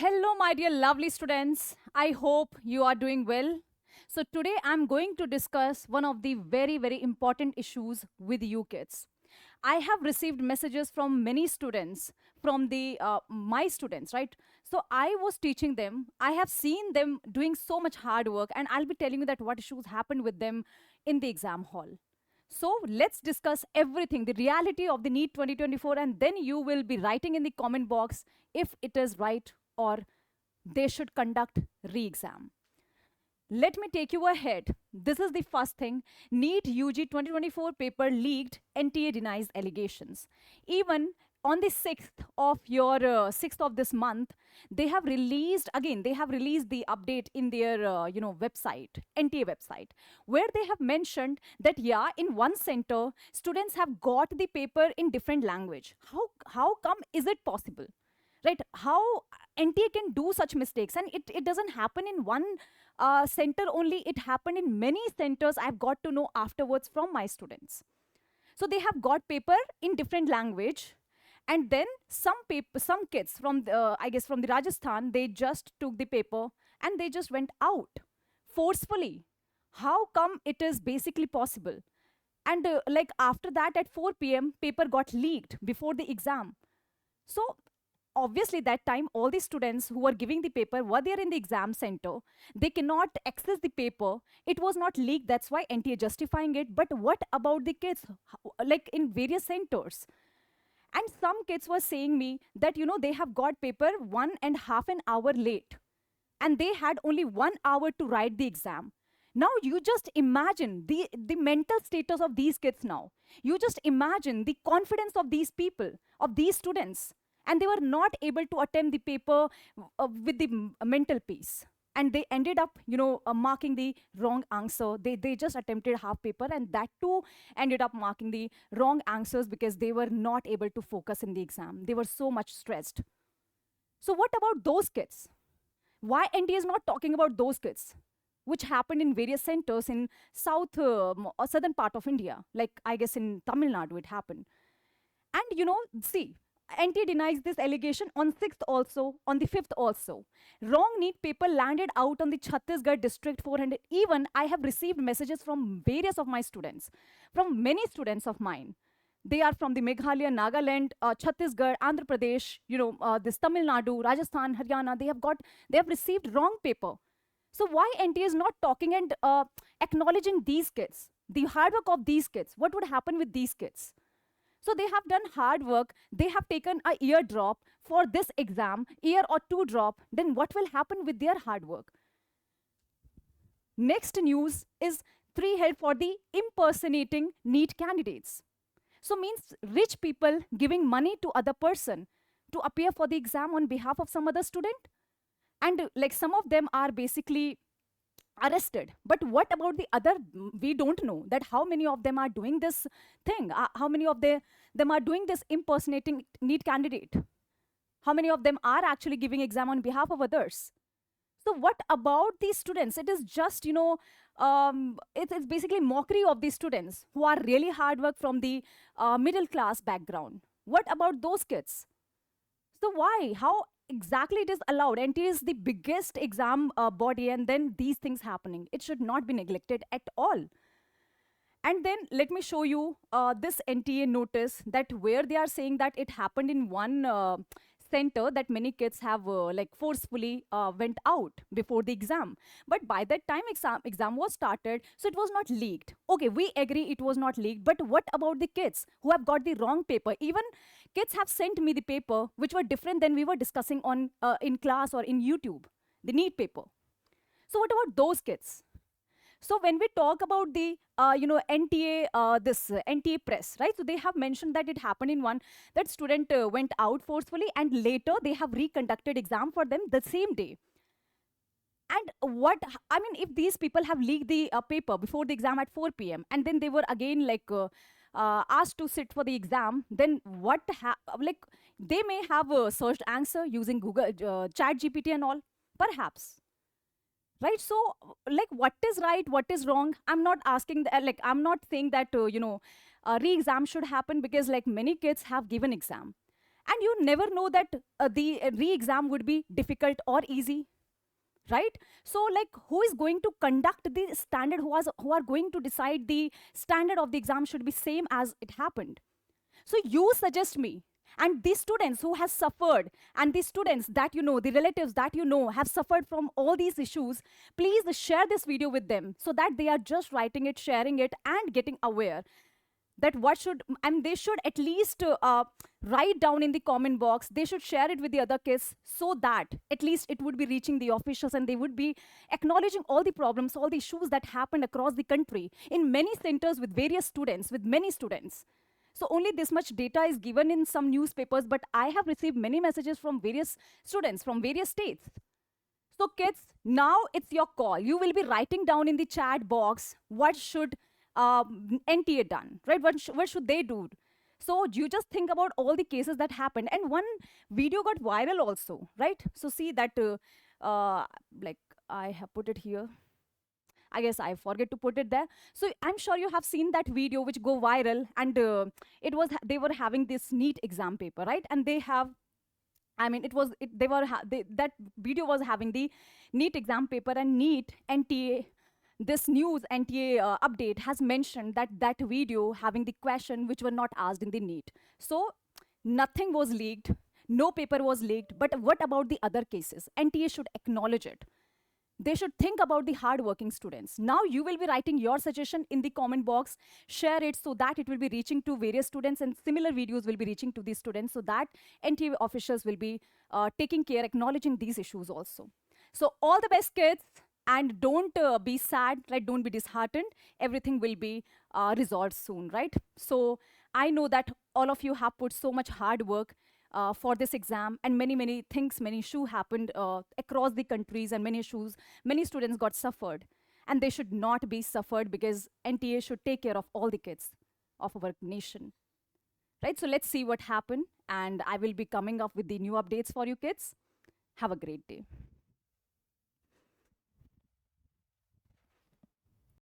Hello, my dear lovely students. I hope you are doing well. So, today I'm going to discuss one of the very important issues with you kids. I have received messages from many students, from the my students, right? So I was teaching them. I have seen them doing so much hard work, and I'll be telling you that what issues happened with them in the exam hall. So let's discuss everything, the reality of the NEET 2024, and then you will be writing in the comment box if it is right or they should conduct re-exam. Let me take you ahead. This is the first thing. NEET UG 2024 paper leaked, NTA denies allegations. Even on the 6th of this month, they have released, again, they have released the update in their, website, NTA website, where they have mentioned that, yeah, in one center, students have got the paper in different language. How come is it possible? Right? How NTA can do such mistakes? And it doesn't happen in one center only, it happened in many centers. I've got to know afterwards from my students. So they have got paper in different language, and then some kids from I guess from the Rajasthan, they just took the paper and they just went out forcefully. How come it is basically possible? And like after that at 4 p.m. paper got leaked before the exam. So obviously that time all the students who were giving the paper were there in the exam center. They cannot access the paper. It was not leaked, that's why NTA justifying it. But what about the kids like in various centers? And some kids were saying me that they have got paper 1.5 hours late, and they had only 1 hour to write the exam. Now you just imagine the mental status of these kids. Now you just imagine the confidence of these people, of these students, and they were not able to attempt the paper with the mental peace, and they ended up marking the wrong answer. They just attempted half paper, and that too ended up marking the wrong answers because they were not able to focus in the exam. They were so much stressed. So what about those kids? Why NTA is not talking about those kids, which happened in various centers in or southern part of India, like I guess in Tamil Nadu it happened. And see, NTA denies this allegation on 6th also, on the 5th also. Wrong NEET paper landed out on the Chhattisgarh district 400. Even I have received messages from various of my students, from many students of mine. They are from the Meghalaya, Nagaland, Chhattisgarh, Andhra Pradesh, this Tamil Nadu, Rajasthan, Haryana. They have received wrong paper. So why NTA is not talking and acknowledging these kids, the hard work of these kids? What would happen with these kids? So they have done hard work. They have taken a year drop for this exam, year or two drop. Then what will happen with their hard work? Next news is 3 held for the impersonating NEET candidates. So means rich people giving money to other person to appear for the exam on behalf of some other student. And like some of them are basically arrested. But what about the other? We don't know that how many of them are doing this thing. How many of them are doing this impersonating NEET candidate? How many of them are actually giving exam on behalf of others? So what about these students? It is just, it's basically mockery of these students who are really hard work from the middle class background. What about those kids? So why? How exactly it is allowed? NTA is the biggest exam body, and then these things happening. It should not be neglected at all. And then let me show you this NTA notice that where they are saying that it happened in one center, that many kids have like forcefully went out before the exam. But by that time exam was started, so it was not leaked. Okay, we agree it was not leaked, but what about the kids who have got the wrong paper? Even kids have sent me the paper which were different than we were discussing on in class or in YouTube, the NEET paper. So what about those kids? So when we talk about the NTA, NTA press, right? So they have mentioned that it happened in one, that student went out forcefully, and later they have reconducted exam for them the same day. And what, I mean, if these people have leaked the paper before the exam at 4 p.m. and then they were again like asked to sit for the exam, then what, like they may have searched answer using Google, Chat GPT and all, perhaps. Right? So like what is right, what is wrong? I'm not asking like I'm not saying that re-exam should happen, because like many kids have given exam, And you never know that the re-exam would be difficult or easy, right? So like, who is going to conduct the standard, who are going to decide the standard of the exam should be same as it happened? So you suggest me, and these students who has suffered, and the students that you know, the relatives that you know have suffered from all these issues, please share this video with them so that they are just writing it, sharing it, and getting aware that what should, and they should at least write down in the comment box, they should share it with the other kids, so that at least it would be reaching the officials and they would be acknowledging all the problems, all the issues that happened across the country in many centers with various students, with many students. So only this much data is given in some newspapers, but I have received many messages from various students from various states. So kids, now it's your call. You will be writing down in the chat box what should NTA done, right? What should they do? So you just think about all the cases that happened. And one video got viral also, right? So see that, like I have put it here. I guess I forget to put it there. So I'm sure you have seen that video which go viral, and they were having this NEET exam paper, right? And they have, I mean, that video was having the NEET exam paper, and NEET NTA, this news NTA update has mentioned that that video having the question which were not asked in the NEET. So nothing was leaked, no paper was leaked. But what about the other cases? NTA should acknowledge it. They should think about the hardworking students. Now you will be writing your suggestion in the comment box, share it so that it will be reaching to various students, and similar videos will be reaching to these students, so that NTA officials will be taking care, acknowledging these issues also. So all the best, kids, and don't be sad, right? Don't be disheartened. Everything will be resolved soon, right? So I know that all of you have put so much hard work for this exam, and many things, many issues happened across the countries, and many issues, many students got suffered, and they should not be suffered, because NTA should take care of all the kids of our nation, right? So let's see what happened, and I will be coming up with the new updates for you kids. Have a great day.